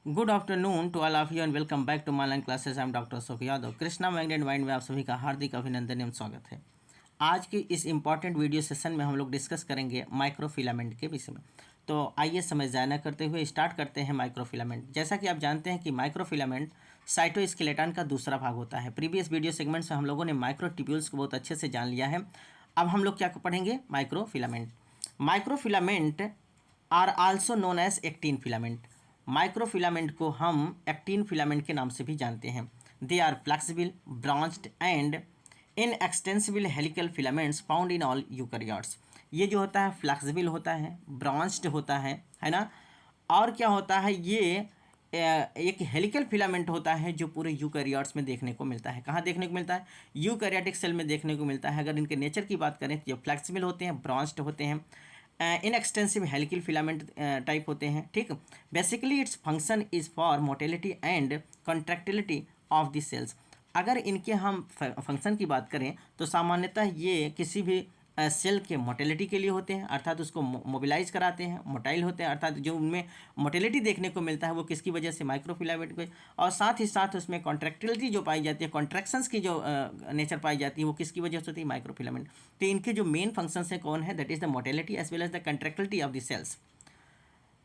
Good afternoon to all of you and welcome back to online classes. I am doctor Ashok Yadav. Krishna magnet mind में आप सभी का हार्दिक अभिनंदन एवं स्वागत है। आज की इस इम्पॉर्टेंट वीडियो सेशन में हम लोग डिस्कस करेंगे माइक्रोफिलामेंट के विषय में। तो आइए समय ज़ाया न करते हुए स्टार्ट करते हैं माइक्रोफिलामेंट। जैसा कि आप जानते हैं कि माइक्रोफिलामेंट साइटोस्केलेटन का दूसरा भाग होता है। प्रीवियस वीडियो सेगमेंट से हम लोगों ने माइक्रोट्यूब्यूल्स को बहुत अच्छे से जान लिया है। अब हम लोग क्या पढ़ेंगे? Microfilament. Microfilament are also known as actin filament. Microfilament को हम एक्टिन फिलामेंट के नाम से भी जानते हैं। They are flexible, branched and inextensible helical filaments found in all eukaryotes. ये जो होता है फ्लेक्सिबल होता है, ब्रांच्ड होता है ना। और क्या होता है? ये एक हेलिकल फिलामेंट होता है जो पूरे यूकैरियोट्स में देखने को मिलता है। कहाँ देखने को मिलता है? यूकैरियोटिक सेल में देखने को मिलता है। अगर इनके नेचर की बात करें तो ये फ्लेक्सिबल होते हैं, ब्रांच्ड होते हैं, इनएक्सटेंसिव हेलिकल फिलामेंट टाइप होते हैं। ठीक, basically its function is for motility and contractility of the cells. अगर इनके हम फंक्शन की बात करें तो सामान्यतः ये किसी भी सेल के मोटेलिटी के लिए होते हैं, अर्थात उसको मोबिलाइज कराते हैं, मोटाइल होते हैं, अर्थात जो उनमें मोटेलिटी देखने को मिलता है वो किसकी वजह से? माइक्रोफिलामेंट को। और साथ ही साथ उसमें कॉन्ट्रैक्टिलिटी जो पाई जाती है, कॉन्ट्रैक्शंस की जो नेचर पाई जाती है वो किसकी वजह से होती है? माइक्रोफिलामेंट। तो इनके जो मेन फंक्शंस हैं कौन है? That is the motility as well as the contractility of the cells.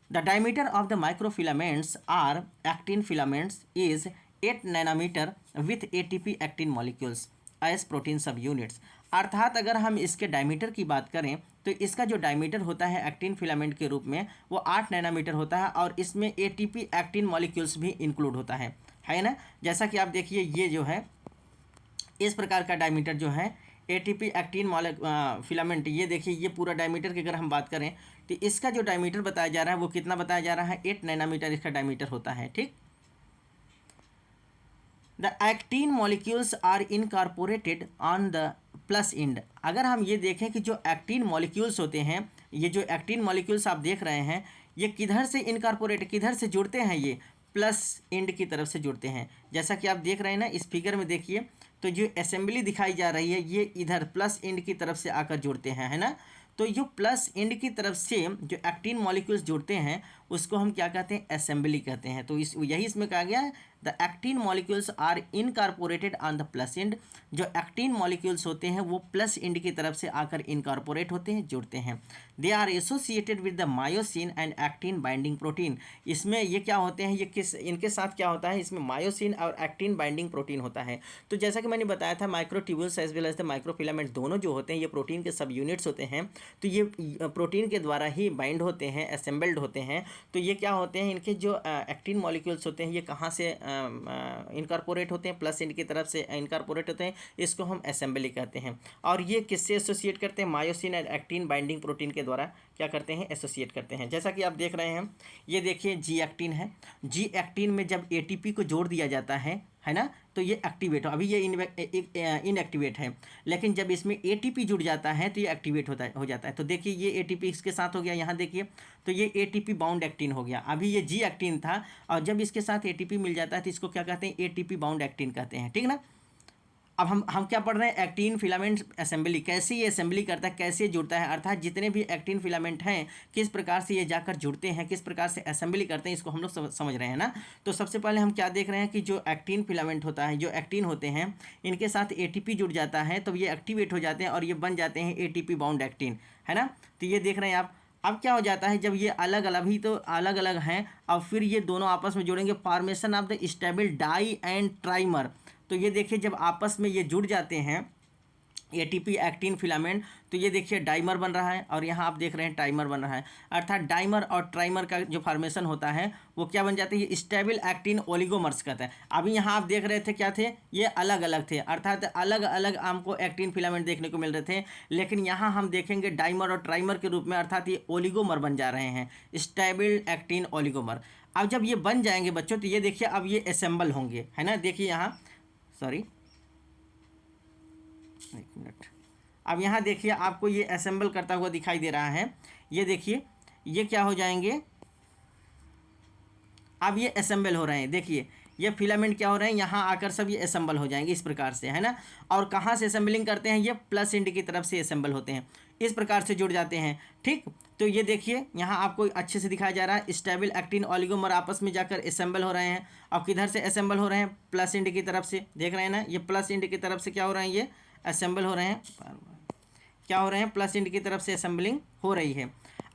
The diameter of the microfilaments or actin filaments is 8 nanometer with ATP actin molecules as protein subunits। अर्थात अगर हम इसके diameter की बात करें तो इसका जो डायमीटर होता है एक्टिन फिलामेंट के रूप में वो 8 नैनोमीटर होता है और इसमें ATP एक्टिन मॉलिक्यूल्स भी इंक्लूड होता है ना। जैसा कि आप देखिए ये जो है इस प्रकार का डायमीटर जो है एटीपी एक्टिन फिलामेंट, ये देखिए ये पूरा डायमीटर की अगर हम बात करें तो इसका जो डायमीटर बताया जा रहा है वो कितना बताया जा रहा है? 8 नैनोमीटर इसका डायमीटर होता है। ठीक, the actin molecules are incorporated on the plus end. अगर हम ये देखें कि जो एक्टिन मॉलिक्यूल्स होते हैं, ये जो एक्टिन मॉलिक्यूल्स आप देख रहे हैं ये किधर से इनकॉर्पोरेट, किधर से जुड़ते हैं? ये प्लस एंड की तरफ से जुड़ते हैं। जैसा कि आप देख रहे हैं ना इस फिगर में, देखिए तो जो असेंबली दिखाई जा रही है ये इधर प्लस एंड की तरफ से आकर जुड़ते हैं, है ना। तो जो प्लस एंड की तरफ से जो एक्टिन मॉलिक्यूल्स जुड़ते हैं उसको हम क्या कहते हैं? असेंबली कहते हैं। तो यही इसमें कहा गया है the actin molecules are incorporated on the plus end. जो एक्टिन मॉलिक्यूल्स होते हैं वो प्लस एंड की तरफ से आकर इनकॉर्पोरेट होते हैं, जुड़ते हैं। They are associated with the myosin and actin binding protein. इसमें ये क्या होते हैं? ये इनके साथ क्या होता है? इसमें मायोसिन और एक्टिन बाइंडिंग प्रोटीन होता है। तो जैसा कि मैंने बताया था microtubules as well as the microfilament दोनों जो होते हैं ये प्रोटीन के सब यूनिट्स होते हैं। तो ये प्रोटीन के द्वारा ही बाइंड होते हैं, असेंबल्ड होते हैं। तो ये क्या होते हैं? इनके जो एक्टिन मॉलिक्यूल्स होते हैं ये कहाँ से इनकॉर्पोरेट होते हैं? प्लस एंड की तरफ से इनकॉर्पोरेट होते हैं, इसको हम असेंबली कहते हैं। और ये किससे एसोसिएट करते हैं? मायोसिन और एक्टिन बाइंडिंग प्रोटीन के द्वारा क्या करते हैं? एसोसिएट करते हैं। जैसा कि आप देख रहे हैं ये देखिए जी एक्टिन है। जी एक्टिन में जब एटीपी को जोड़ दिया जाता है ना, तो ये एक्टिवेट हो। अभी ये इनएक्टिवेट है, लेकिन जब इसमें एटीपी जुड़ जाता है तो ये एक्टिवेट हो जाता है। तो देखिए ये एटीपी इसके साथ हो गया, यहाँ देखिए तो ये एटीपी बाउंड एक्टिन हो गया। अभी ये जी एक्टिन था और जब इसके साथ एटीपी मिल जाता है तो इसको क्या कहते हैं? एटीपी बाउंड एक्टिन कहते हैं। ठीक ना। अब हम क्या पढ़ रहे हैं? Actin filament assembly. कैसे ये असेंबली करता है, कैसे ये जुड़ता है, अर्थात जितने भी एक्टिन फिलामेंट हैं किस प्रकार से ये जाकर जुड़ते हैं, किस प्रकार से असेंबली करते हैं, इसको हम लोग समझ रहे हैं ना। तो सबसे पहले हम क्या देख रहे हैं कि जो एक्टिन फिलामेंट होता है, जो एक्टिन होते हैं इनके साथ एटीपी जुड़ जाता है तो ये एक्टिवेट हो जाते हैं और ये बन जाते हैं एटीपी बाउंड एक्टिन, है ना। तो ये देख रहे हैं आप। अब क्या हो जाता है? जब ये अलग अलग, अभी तो अलग अलग हैं, अब फिर ये दोनों आपस में जुड़ेंगे, formation of the stable die and trimer. तो ये देखिए जब आपस में ये जुड़ जाते हैं एटीपी एक्टिन फिलामेंट तो ये देखिए डाइमर बन रहा है और यहाँ आप देख रहे हैं टाइमर बन रहा है। अर्थात डाइमर और ट्राइमर का जो फॉर्मेशन होता है वो क्या बन जाते हैं? ये स्टेबल एक्टिन ओलिगोमर्स कहते हैं। अभी यहाँ आप देख रहे थे क्या थे? ये अलग अलग थे, अर्थात अलग अलग हमको एक्टिन फिलामेंट देखने को मिल रहे थे, लेकिन यहाँ हम देखेंगे डाइमर और ट्राइमर के रूप में, अर्थात ये ओलिगोमर बन जा रहे हैं, स्टेबल एक्टिन ओलिगोमर। अब जब ये बन जाएंगे बच्चों तो ये देखिए अब ये असेंबल होंगे, है ना। देखिए यहाँ, सॉरी एक मिनट, अब यहाँ देखिए आपको ये असेंबल करता हुआ दिखाई दे रहा है। ये देखिए ये क्या हो जाएंगे? अब ये असेंबल हो रहे हैं। देखिए ये फिलामेंट क्या हो रहे हैं, यहाँ आकर सब ये असेंबल हो जाएंगे इस प्रकार से, है ना। और कहाँ से असेंबलिंग करते हैं, ये प्लस एंड की तरफ से असेंबल होते हैं, इस प्रकार से जुड़ जाते हैं। ठीक, तो ये देखिए यहाँ आपको अच्छे से दिखाया जा रहा है, स्टेबल एक्टिन ऑलिगोमर आपस में जाकर असेंबल हो रहे हैं। और किधर से असेंबल हो रहे हैं, प्लस एंड की तरफ से, देख रहे हैं ना, ये प्लस एंड की तरफ से क्या हो रहे हैं, ये असेंबल हो रहे हैं, क्या हो रहे हैं, प्लस एंड की तरफ से असेंबलिंग हो रही है।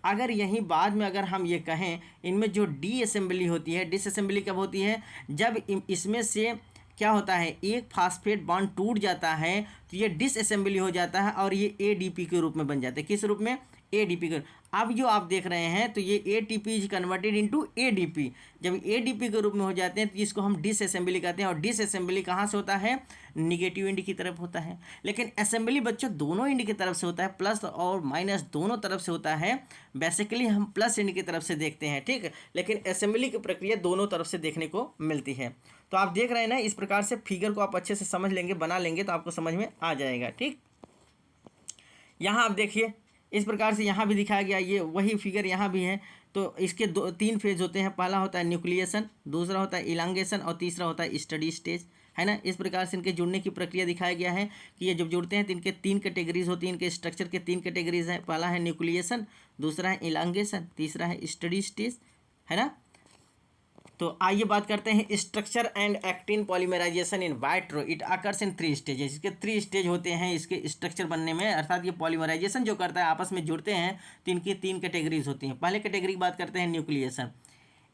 अगर यहीं बाद में अगर हम ये कहें, इनमें जो डी असेंबली होती है, डिसअसेंबली कब होती है, जब इसमें से क्या होता है, एक फास्फेट बॉन्ड टूट जाता है तो ये डिसअसेंबली हो जाता है और ये एडीपी के रूप में बन जाता है। किस रूप में, एडीपी के। अब जो आप देख रहे हैं तो ये ATP is converted into ADP. जब एडीपी के रूप में हो जाते हैं तो इसको हम डिसअसेंबली कहते हैं। और डिसअसेंबली कहाँ से होता है, निगेटिव एंड की तरफ होता है। लेकिन असेंबली बच्चों दोनों एंड की तरफ से होता है, प्लस और माइनस दोनों तरफ से होता है। बेसिकली हम प्लस एंड की तरफ से देखते हैं, ठीक है, लेकिन असेंबली की प्रक्रिया दोनों तरफ से देखने को मिलती है। तो आप देख रहे हैं ना, इस प्रकार से फिगर को आप अच्छे से समझ लेंगे, बना लेंगे तो आपको समझ में आ जाएगा। ठीक, यहाँ आप देखिए इस प्रकार से यहाँ भी दिखाया गया, ये वही फिगर यहाँ भी है। तो इसके तीन फेज होते हैं, पहला होता है न्यूक्लिएशन, दूसरा होता है इलांगेशन और तीसरा होता है स्टडी स्टेज, है ना। इस प्रकार से इनके जुड़ने की प्रक्रिया दिखाया गया है कि ये जब जुड़ते हैं तो इनके तीन कैटेगरीज होती हैं, इनके स्ट्रक्चर के तीन कैटेगरीज हैं। पहला है न्यूक्लिएशन, दूसरा है इलांगेशन, तीसरा है स्टडी स्टेज, है ना। तो आइए बात करते हैं structure and actin polymerization in vitro. It occurs in 3 stages. इसके 3 स्टेज होते हैं इसके स्ट्रक्चर बनने में, अर्थात ये पॉलीमराइजेशन जो करता है, आपस में जुड़ते हैं तो इनकी 3 कैटेगरीज होती हैं। पहले कैटेगरी की बात करते हैं nucleation.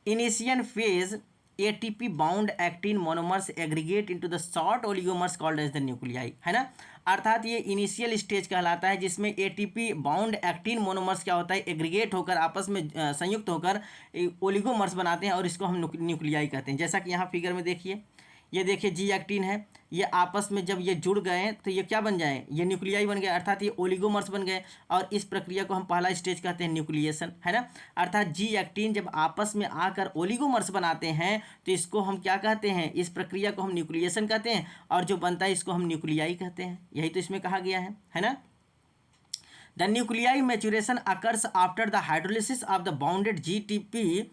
Initial phase ATP bound actin monomers aggregate into the short oligomers called as the nuclei, है ना। अर्थात ये इनिशियल स्टेज कहलाता है जिसमें एटीपी बाउंड एक्टिन मोनोमर्स क्या होता है, एग्रीगेट होकर आपस में संयुक्त होकर ओलिगोमर्स बनाते हैं और इसको हम न्यूक्लियाई कहते हैं। जैसा कि यहाँ फिगर में देखिए, ये देखिए जी एक्टिन है, ये आपस में जब ये जुड़ गए तो ये क्या बन जाए, ये न्यूक्लियाई बन गए, अर्थात ये ओलिगोमर्स बन गए। और इस प्रक्रिया को हम पहला स्टेज कहते हैं न्यूक्लिएशन, है ना। अर्थात जी एक्टिन जब आपस में आकर ओलिगोमर्स बनाते हैं तो इसको हम क्या कहते हैं, इस प्रक्रिया को हम न्यूक्लिएशन कहते हैं। और जो बनता है इसको हम न्यूक्लियाई कहते हैं, यही तो इसमें कहा गया है ना। The nuclei maturation occurs after the hydrolysis of the bounded GTP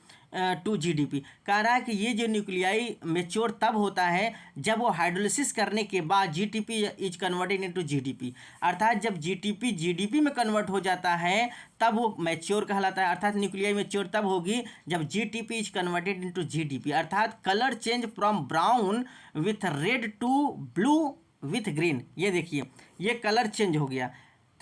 to GDP. कह रहा है कि ये जो न्यूक्लियाई मेच्योर तब होता है जब वो हाइड्रोलिसिस करने के बाद GTP is converted into GDP. अर्थात जब जीटीपी जीडीपी में कन्वर्ट हो जाता है तब वो मैच्योर कहलाता है। अर्थात न्यूक्लियाई मेच्योर तब होगी जब GTP is converted into GDP. अर्थात colour change from brown with red to blue with green. ये देखिए ये कलर चेंज हो गया,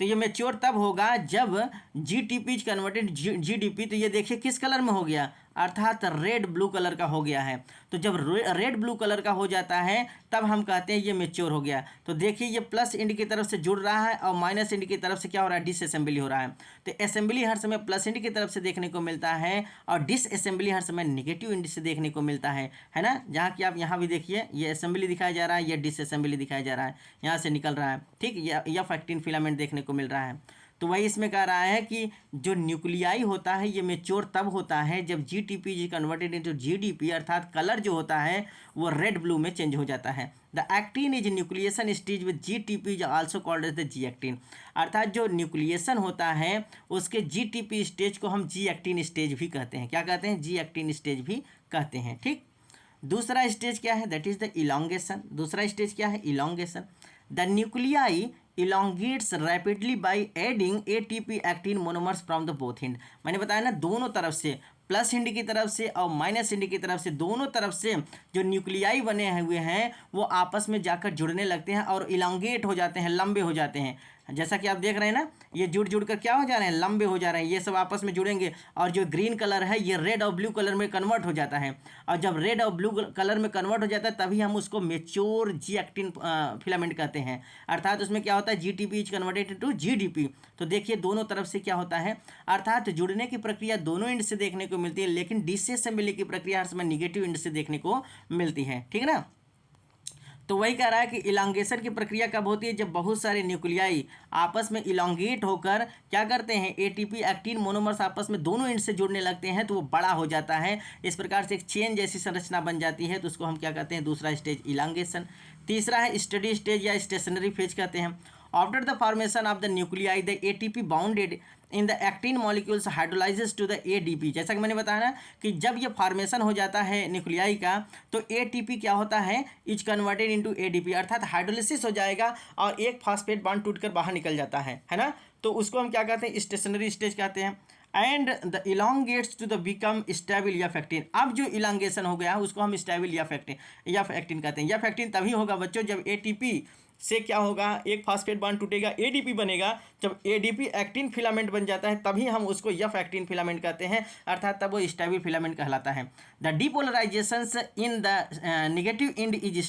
तो ये मेच्योर तब होगा जब जीटीपी कन्वर्टेड जीडीपी। तो ये देखिए किस कलर में हो गया, अर्थात रेड ब्लू कलर का हो गया है। तो जब रेड ब्लू कलर का हो जाता है तब हम कहते हैं ये मेच्योर हो गया। तो देखिए ये प्लस एंड की तरफ से जुड़ रहा है और माइनस एंड की तरफ से क्या हो रहा है, डिसअसेंबली हो रहा है। तो असेंबली हर समय प्लस एंड की तरफ से देखने को मिलता है और डिसअसेंबली हर समय नेगेटिव एंड से देखने को मिलता है ना। जहाँ कि आप यहाँ भी देखिए ये असेंबली दिखाया जा रहा है, ये डिसअसेंबली दिखाया जा रहा है, यहाँ से निकल रहा है, ठीक, या एक्टिन फिलामेंट देखने को मिल रहा है। तो वही इसमें कह रहा है कि जो न्यूक्लियाई होता है ये मेच्योर तब होता है जब GTP is converted into GDP, अर्थात कलर जो होता है वो रेड ब्लू में चेंज हो जाता है। The actin is nucleation stage with GTP is also called as the G actin. अर्थात जो न्यूक्लिएशन होता है उसके जीटीपी स्टेज को हम जी एक्टिन स्टेज भी कहते हैं। क्या कहते हैं, जी एक्टिन स्टेज भी कहते हैं, ठीक। दूसरा स्टेज क्या है, दैट इज द इलोंगेशन। दूसरा स्टेज क्या है, elongation. The nuclei elongates rapidly by adding ATP actin monomers from the both end। मैंने बताया ना दोनों तरफ से, प्लस एंड की तरफ से और माइनस एंड की तरफ से, दोनों तरफ से जो न्यूक्लियाई बने हुए हैं वो आपस में जाकर जुड़ने लगते हैं और इलांगेट हो जाते हैं, लंबे हो जाते हैं। जैसा कि आप देख रहे हैं ना, ये जुड़ कर क्या हो जा रहे हैं, लंबे हो जा रहे हैं। ये सब आपस में जुड़ेंगे और जो ग्रीन कलर है ये रेड और ब्लू कलर में कन्वर्ट हो जाता है। और जब रेड और ब्लू कलर में कन्वर्ट हो जाता है तभी हम उसको मेच्योर जी एक्टिन फिलामेंट कहते हैं। अर्थात उसमें क्या होता है, GTP is converted to GDP. तो देखिए दोनों तरफ से क्या होता है, अर्थात जुड़ने की प्रक्रिया दोनों एंड से देखने को मिलती है, लेकिन डिसअसेंबली की प्रक्रिया हर समय निगेटिव एंड से देखने को मिलती है, ठीक है ना। तो वही कह रहा है कि इलांगेशन की प्रक्रिया कब होती है, जब बहुत सारे न्यूक्लियाई आपस में इलांगेट होकर क्या करते हैं, एटीपी एक्टिन मोनोमर्स आपस में दोनों एंड से जुड़ने लगते हैं तो वो बड़ा हो जाता है। इस प्रकार से एक चेन जैसी संरचना बन जाती है, तो उसको हम क्या कहते हैं, दूसरा स्टेज इलांगेशन। तीसरा है स्टडी स्टेज या स्टेशनरी फेज कहते हैं। After the formation of the nuclei the ATP bounded in the actin molecules hydrolyses to the ADP. जैसा कि मैंने बताया ना कि जब ये फॉर्मेशन हो जाता है न्यूक्लियाई का तो एटीपी क्या होता है, इज कन्वर्टेड इनटू एडीपी, अर्थात हाइड्रोलिसिस हो जाएगा और एक फॉस्फेट बॉन्ड टूटकर बाहर निकल जाता है ना। तो उसको हम क्या कहते हैं, स्टेशनरी स्टेज कहते हैं। And the elongates to the become stable या फैक्टिन। अब जो इलांगेशन हो गया उसको हम स्टेबल या फैक्टिन कहते हैं। या फैक्टिन तभी होगा बच्चों जब एटीपी से क्या होगा, एक फॉस्फेट बॉन्ड टूटेगा, एडीपी बनेगा। जब एडीपी एक्टिन फिलामेंट बन जाता है तभी हम उसको यफ एक्टिन फिलामेंट कहते हैं, अर्थात तब वो स्टेबल फिलामेंट कहलाता है। The depolarisations in the negative end is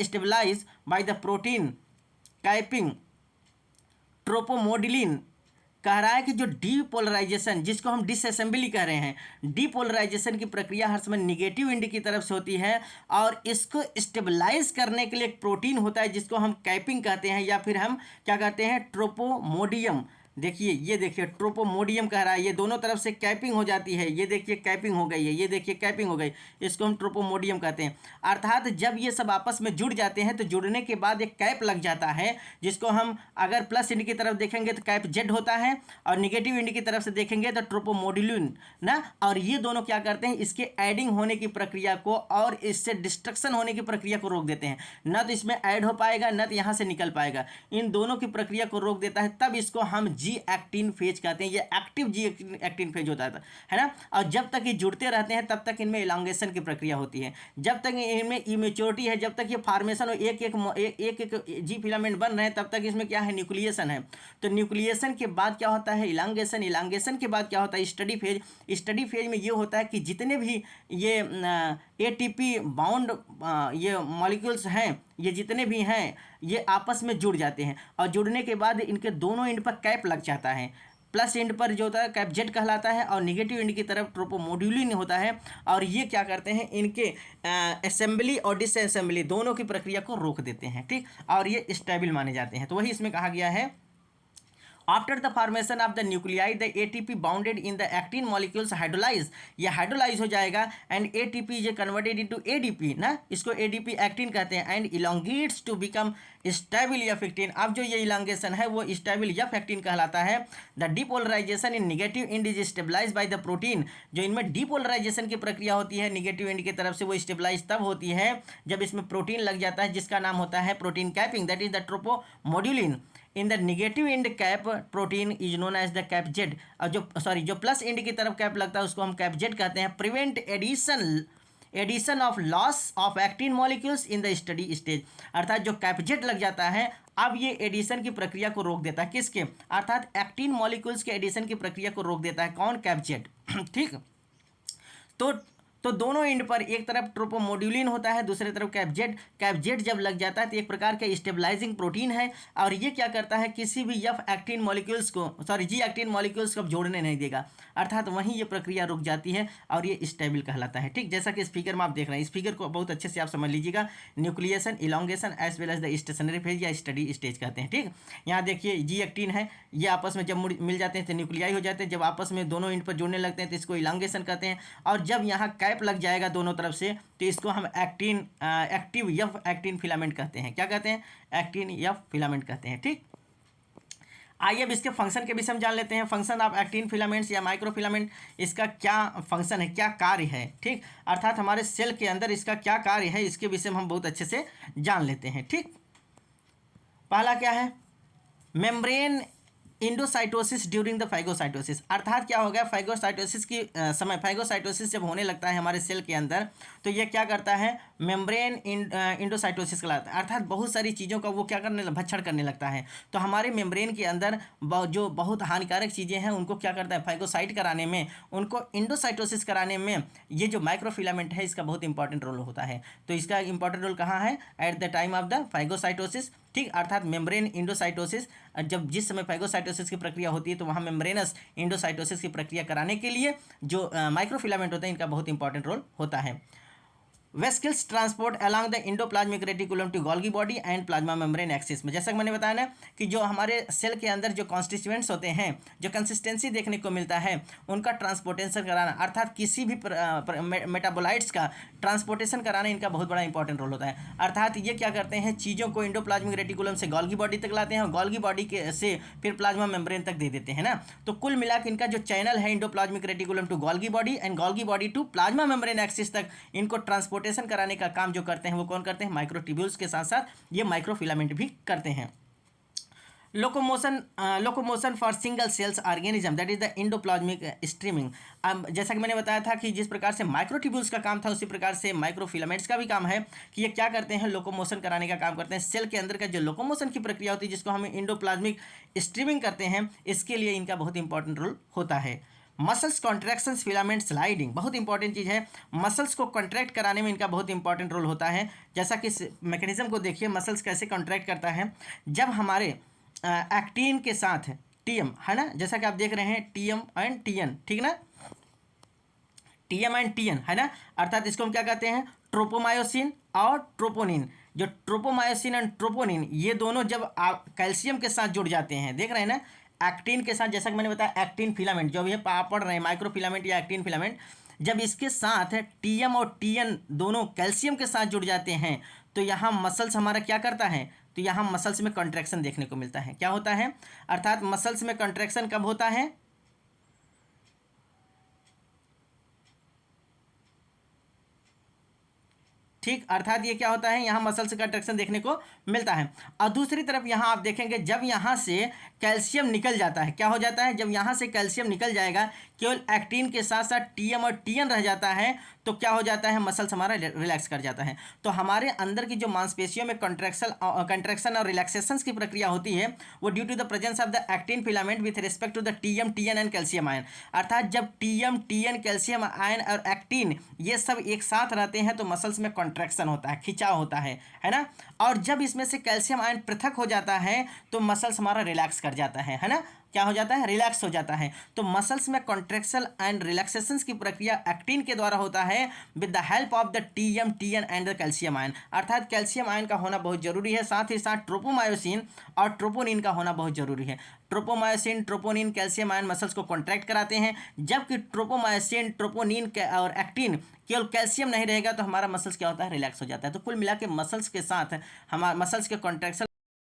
stabilise by the protein capping tropomodulin. कह रहा है कि जो डीपोलराइजेशन, जिसको हम डिसअसेंबली कह रहे हैं, डीपोलराइजेशन की प्रक्रिया हर समय निगेटिव एंड की तरफ से होती है और इसको स्टेबलाइज करने के लिए एक प्रोटीन होता है जिसको हम कैपिंग कहते हैं या फिर हम क्या कहते हैं, ट्रोपोमोडियम। देखिए ये देखिए ट्रोपोमोडियम कह रहा है, ये दोनों तरफ से कैपिंग हो जाती है, ये देखिए कैपिंग हो गई है, ये देखिए कैपिंग हो गई, इसको हम ट्रोपोमोडियम कहते हैं। अर्थात जब ये सब आपस में जुड़ जाते हैं तो जुड़ने के बाद एक कैप लग जाता है, जिसको हम अगर प्लस इंड की तरफ देखेंगे तो कैप जेड होता है और निगेटिव इंड की तरफ से देखेंगे तो ट्रोपोमोडिलिन ना। और ये दोनों क्या करते हैं, इसके एडिंग होने की प्रक्रिया को और इससे डिस्ट्रक्शन होने की प्रक्रिया को रोक देते हैं। न तो इसमें ऐड हो पाएगा न तो यहाँ से निकल पाएगा, इन दोनों की प्रक्रिया को रोक देता है। तब इसको हम जी एक्टिन फेज कहते हैं, ये एक्टिव जी एक्टिन फेज होता है ना। और जब तक ये जुड़ते रहते हैं तब तक इनमें इलांगेशन की प्रक्रिया होती है। जब तक इनमें इमेच्योरिटी है, जब तक ये फॉर्मेशन हो, एक जी फिलामेंट बन रहे हैं, तब तक इसमें क्या है, न्यूक्लिएशन है। तो न्यूक्लिएशन के बाद क्या होता है, इलांगेशन। इलांगेशन के बाद क्या होता है, स्टडी फेज। स्टडी फेज में ये होता है कि जितने भी ये एटीपी बाउंड ये मॉलिक्यूल्स हैं, ये जितने भी हैं ये आपस में जुड़ जाते हैं और जुड़ने के बाद इनके दोनों एंड पर कैप लग जाता है। प्लस एंड पर जो होता है कैप जेड कहलाता है और निगेटिव एंड की तरफ ट्रोपोमोड्यूलिन होता है। और ये क्या करते हैं, इनके असेंबली और डिसअसेंबली दोनों की प्रक्रिया को रोक देते हैं, ठीक। और ये स्टेबल माने जाते हैं। तो वही इसमें कहा गया है, after the formation of the nuclei the ATP bounded in the actin molecules hydrolyse, ये हाइड्रोलाइज हो जाएगा and ATP is converted into ADP ना, इसको एडीपी एक्टिन कहते हैं। एंड इलोंगेट्स टू बिकम स्टेबल या फैक्टिन। अब जो ये इलांगेशन है वो स्टेबल या फैक्टिन कहलाता है। The depolarization in negative end is stabilise by the protein. जो इनमें डिपोलराइजेशन की प्रक्रिया होती है निगेटिव एंड की तरफ से, वो स्टेबलाइज तब होती है जब इसमें प्रोटीन लग जाता है जिसका नाम होता है protein capping, that is the tropomodulin. In the negative end cap protein is known as the cap Z. और जो प्लस एंड की तरफ कैप लगता है उसको हम कैप जेड कहते हैं। Prevent addition of loss of actin molecules in the steady stage. अर्थात जो कैप जेड लग जाता है अब ये एडिशन की प्रक्रिया को रोक देता है, किसके, अर्थात एक्टिन मॉलिक्यूल्स के एडिशन की प्रक्रिया को रोक देता है। कौन, कैप जेड, ठीक। तो दोनों एंड पर एक तरफ ट्रोपोमोड्यूलिन होता है, दूसरी तरफ कैपजेड। कैपजेड जब लग जाता है तो एक प्रकार का स्टेबलाइजिंग प्रोटीन है और ये क्या करता है, किसी भी एफ एक्टिन मॉलिक्यूल्स को जी एक्टिन मॉलिक्यूल्स को जोड़ने नहीं देगा, अर्थात वहीं ये प्रक्रिया रुक जाती है और ये स्टेबल कहलाता है, ठीक। जैसा कि इस फिगर में आप देख रहे हैं, इस फिगर को बहुत अच्छे से आप समझ लीजिएगा। Nucleation, elongation as well as the stationary phase या स्टडी स्टेज कहते हैं, ठीक। यहाँ देखिए जी एक्टिन है, ये आपस में जब मिल जाते हैं तो न्यूक्लियाई हो जाते हैं। जब आपस में दोनों एंड पर जुड़ने लगते हैं तो इसको इलांगेशन कहते हैं। और जब यहाँ कैप लग जाएगा दोनों तरफ से तो इसको हम एक्टिव एफ एक्टिन फिलामेंट कहते हैं। क्या कहते हैं, एक्टिन एफ फिलामेंट कहते हैं, ठीक। आइए अब इसके फंक्शन के विषय में जान लेते हैं। फंक्शन ऑफ एक्टिन फिलामेंट्स या माइक्रोफिलामेंट, इसका क्या फंक्शन है, क्या कार्य है, ठीक। अर्थात हमारे सेल के अंदर इसका क्या कार्य है, इसके विषय में हम बहुत अच्छे से जान लेते हैं, ठीक। पहला क्या है, membrane endocytosis during the phagocytosis. अर्थात क्या हो गया, फाइगोसाइटोसिस की समय, फाइगोसाइटोसिस जब होने लगता है हमारे सेल के अंदर तो ये क्या करता है, मेम्ब्रेन इंडोसाइटोसिस कहलाता है। अर्थात बहुत सारी चीज़ों का वो क्या भक्षण करने लगता है। तो हमारे मेम्ब्रेन के अंदर जो बहुत हानिकारक चीज़ें हैं उनको क्या करता है, फाइगोसाइट कराने में, उनको इंडोसाइटोसिस कराने में ये जो माइक्रोफिलामेंट है इसका बहुत इंपॉर्टेंट रोल होता है। तो इसका इंपॉर्टेंट रोल कहाँ है, at the time of the phagocytosis, ठीक। अर्थात मेम्ब्रेन इंडोसाइटोसिस, जब जिस समय फाइगोसाइटोसिस की प्रक्रिया होती है तो वहाँ मेम्ब्रेनस इंडोसाइटोसिस की प्रक्रिया कराने के लिए जो माइक्रोफिलामेंट होते हैं इनका बहुत इंपॉर्टेंट रोल होता है। Vesicles transport along the endoplasmic reticulum to Golgi body and plasma membrane axis में। जैसा कि मैंने बताया ना कि जो हमारे सेल के अंदर जो कॉन्स्टिट्यूएंट्स होते हैं, जो कंसिस्टेंसी देखने को मिलता है, उनका ट्रांसपोर्टेशन कराना, अर्थात किसी भी मेटाबोलाइट्स का ट्रांसपोर्टेशन कराना इनका बहुत बड़ा इंपॉर्टेंट रोल होता है। अर्थात ये क्या करते हैं, चीज़ों को इंडोप्लाज्मिक रेटिकुलम से गोल्गी बॉडी तक लाते हैं और गोल्गी बॉडी के से फिर प्लाज्मा मेम्ब्रेन तक दे देते हैं ना। तो कुल मिला के इनका जो चैनल है endoplasmic reticulum to Golgi body and Golgi body to plasma membrane axis तक, इनको ट्रांसपोर्टेशन कराने का काम जो करते हैं वो कौन करते हैं, माइक्रोट्यूब्यूल्स के साथ साथ ये माइक्रोफिलामेंट भी करते हैं। Locomotion for single cells organism that is the endoplasmic streaming. अब जैसा कि मैंने बताया था कि जिस प्रकार से माइक्रोट्यूब्यूल्स का काम था उसी प्रकार से माइक्रोफिलामेंट्स का भी काम है कि ये क्या करते हैं, लोकोमोशन कराने का काम करते हैं। सेल के अंदर का जो लोकोमोशन की प्रक्रिया होती है जिसको हम इंडोप्लाज्मिक स्ट्रीमिंग करते हैं, इसके लिए इनका बहुत इंपॉर्टेंट रोल होता है। मसल्स कॉन्ट्रैक्शंस फिलामेंट स्लाइडिंग बहुत इंपॉर्टेंट चीज़ है। मसल्स को कॉन्ट्रैक्ट कराने में इनका बहुत इंपॉर्टेंट रोल होता है। जैसा कि इस मैकेनिज्म को देखिए, मसल्स कैसे कॉन्ट्रैक्ट करता है। जब हमारे एक्टिन के साथ टीएम है ना, जैसा कि आप देख रहे हैं टीएम एंड टीएन, ठीक ना, टीएम एंड टीएन है ना, अर्थात इसको हम क्या कहते हैं, ट्रोपोमायोसिन और ट्रोपोनिन। जो ट्रोपोमायोसिन एंड ट्रोपोनिन ये दोनों जब कैल्शियम के साथ जुड़ जाते हैं, देख रहे हैं ना, एक्टिन के साथ, जैसा कि मैंने बताया एक्टिन फिलामेंट जो भी है पढ़ रहे हैं, माइक्रोफिलामेंट या एक्टिन फिलामेंट, जब इसके साथ टीएम और टीएन दोनों कैल्शियम के साथ जुड़ जाते हैं तो यहाँ मसल्स हमारा क्या करता है, तो यहाँ मसल्स में कॉन्ट्रैक्शन देखने को मिलता है। क्या होता है, अर्थात मसल्स में कॉन्ट्रैक्शन कब होता है, ठीक, अर्थात ये क्या होता है, यहाँ मसल्स का कंट्रैक्शन देखने को मिलता है। और दूसरी तरफ यहाँ आप देखेंगे जब यहाँ से कैल्शियम निकल जाता है, क्या हो जाता है, जब यहाँ से कैल्शियम निकल जाएगा, केवल एक्टिन के साथ साथ टीएम और टीएन रह जाता है, तो क्या हो जाता है, मसल्स हमारा रिलैक्स कर जाता है। तो हमारे अंदर की जो मांसपेशियों में कंट्रैक्शन और रिलैक्सेशन की प्रक्रिया होती है वो due to the presence of the actin filament with respect to the TM TN and calcium ion. अर्थात जब टीएम टीएन कैल्शियम आयन और एक्टिन ये सब एक साथ रहते हैं तो मसल्स में कॉन्ट्रैक्शन होता है, खिंचाव होता है ना। और जब इसमें से कैल्शियम आयन पृथक हो जाता है तो मसल्स हमारा रिलैक्स कर जाता है ना, क्या हो जाता है, रिलैक्स हो जाता है। तो मसल्स में कॉन्ट्रैक्शन एंड रिलैक्सेशन की प्रक्रिया एक्टिन के द्वारा होता है with the help of the TM TN and the calcium ion. अर्थात कैल्शियम आयन का होना बहुत जरूरी है, साथ ही साथ ट्रोपोमायोसिन और ट्रोपोनिन का होना बहुत जरूरी है। Tropomyosin troponin calcium ion muscles को कॉन्ट्रैक्ट कराते हैं, जबकि ट्रोपोमायोसिन ट्रोपोनिन और एक्टिन केवल कैल्शियम नहीं रहेगा तो हमारा मसल्स क्या होता है, रिलैक्स हो जाता है। तो कुल मिला के मसल्स के साथ हमारा मसल्स के कॉन्ट्रैक्शन